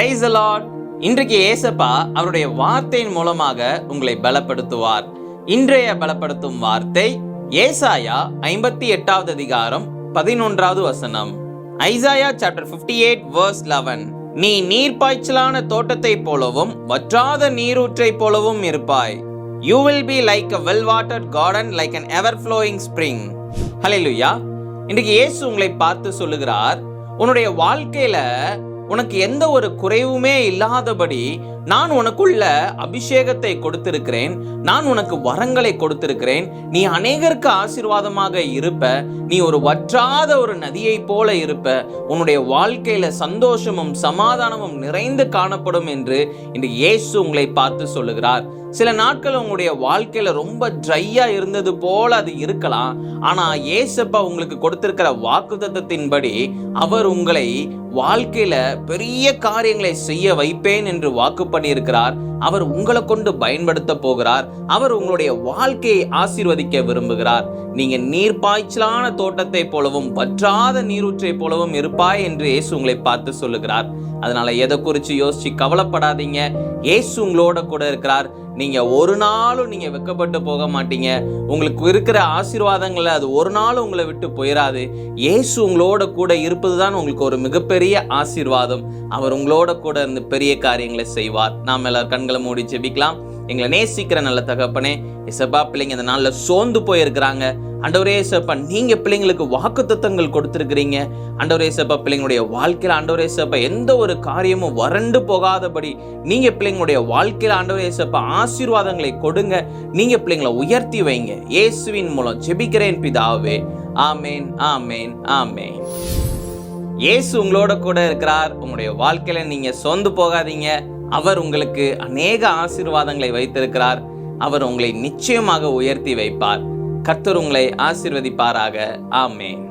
Praise the Lord. இன்றைக்கு ஏசப்பா அவருடைய வார்த்தையின் மூலமாக உங்களை பலப்படுத்துவார். இன்றைய பலப்படுத்தும் வார்த்தை ஏசாயா 58வது அதிகாரம் 11வது வசனம். Isaiah chapter 58 verse 11. நீ நீர்ப்பாய்ச்சலான தோட்டத்தை போலவும் வற்றாத நீரூற்றை போலவும் இருப்பாய். You will be like a well-watered garden, like an ever-flowing spring. ஹல்லேலூயா. இன்றைக்கு இயேசு உங்களை பார்த்து சொல்லுகிறார், உன்னுடைய வாழ்க்கையில உனக்கு எந்த ஒரு குறைவுமே இல்லாதபடி நான் உனக்குள்ள அபிஷேகத்தை கொடுத்திருக்கிறேன், நான் உனக்கு வரங்களை கொடுத்திருக்கிறேன், நீ அநேகருக்கு ஆசீர்வாதமாக இருப்ப, நீ ஒரு வற்றாத ஒரு நதியை போல இருப்ப, உன்னுடைய வாழ்க்கையில சந்தோஷமும் சமாதானமும் நிறைந்து காணப்படும் என்று இன்று இயேசு உங்களை பார்த்து சொல்லுகிறார். சில நாட்கள் உங்களுடைய வாழ்க்கையில ரொம்ப ட்ரையா இருந்தது போல அது இருக்கலாம். ஆனா ஏசப்பா உங்களுக்கு கொடுத்திருக்கிற வாக்குத்தத்தத்தின்படி அவர் உங்களை வாழ்க்கையில பெரிய காரியங்களை செய்ய வைப்பேன் என்று வாக்கு பண்ணியிருக்கிறார். அவர் உங்களை கொண்டு பயன்படுத்த போகிறார். அவர் உங்களுடைய வாழ்க்கையை ஆசீர்வதிக்க விரும்புகிறார். நீங்க நீர்ப்பாய்ச்சலான தோட்டத்தை போலவும் வற்றாத நீரூற்றை போலவும் இருப்பாய் என்று இயேசு உங்களை பார்த்து சொல்லுகிறார். அதனால எதை குறித்து யோசிச்சு கவலைப்படாதீங்க. இயேசு உங்களோட கூட இருக்கிறார். நீங்க ஒரு நாளும் நீங்க வெட்கப்பட்டு போக மாட்டீங்க. உங்களுக்கு இருக்கிற ஆசீர்வாதங்களை அது ஒரு நாளும் உங்களை விட்டு போயிடாது. இயேசு உங்களோட கூட இருப்பதுதான் உங்களுக்கு ஒரு மிகப்பெரிய ஆசீர்வாதம். அவர் உங்களோட கூட இருந்து பெரிய காரியங்களை செய்வார். நாம் எல்லாரும் கண்களை மூடி ஜெபிக்கலாம். எங்களை நேசிக்கிற நல்ல தகப்பனே, ஏசப்பா, பிள்ளைங்க இந்த நாள்ல சோர்ந்து போயிருக்கிறாங்க. ஆண்டவரே ஏசப்பா, நீங்க பிள்ளைங்களுக்கு வாக்குத்தத்தங்கள் கொடுத்திருக்கிறீங்க. ஆண்டவரே ஏசப்பா, பிள்ளைங்களுடைய வாழ்க்கையில ஆண்டவரே ஏசப்பா எந்த ஒரு காரியமும் வறண்டு போகாதபடி நீங்க பிள்ளைங்களுடைய வாழ்க்கையில ஆண்டவரே ஏசப்பா ஆசீர்வாதங்களை கொடுங்க. நீங்க பிள்ளைங்களை உயர்த்தி வைங்க. இயேசுவின் மூலம் ஜெபிக்கிறேன் பிதாவே. ஆமேன், ஆமேன், ஆமேன். இயேசு உங்களோட கூட இருக்கிறார். உங்களுடைய வாழ்க்கையில நீங்க சோர்ந்து போகாதீங்க. அவர் உங்களுக்கு அநேக ஆசீர்வாதங்களை வைத்திருக்கிறார். அவர் உங்களை நிச்சயமாக உயர்த்தி வைப்பார். கர்த்தர் உங்களை ஆசீர்வதிப்பாராக. ஆமென்.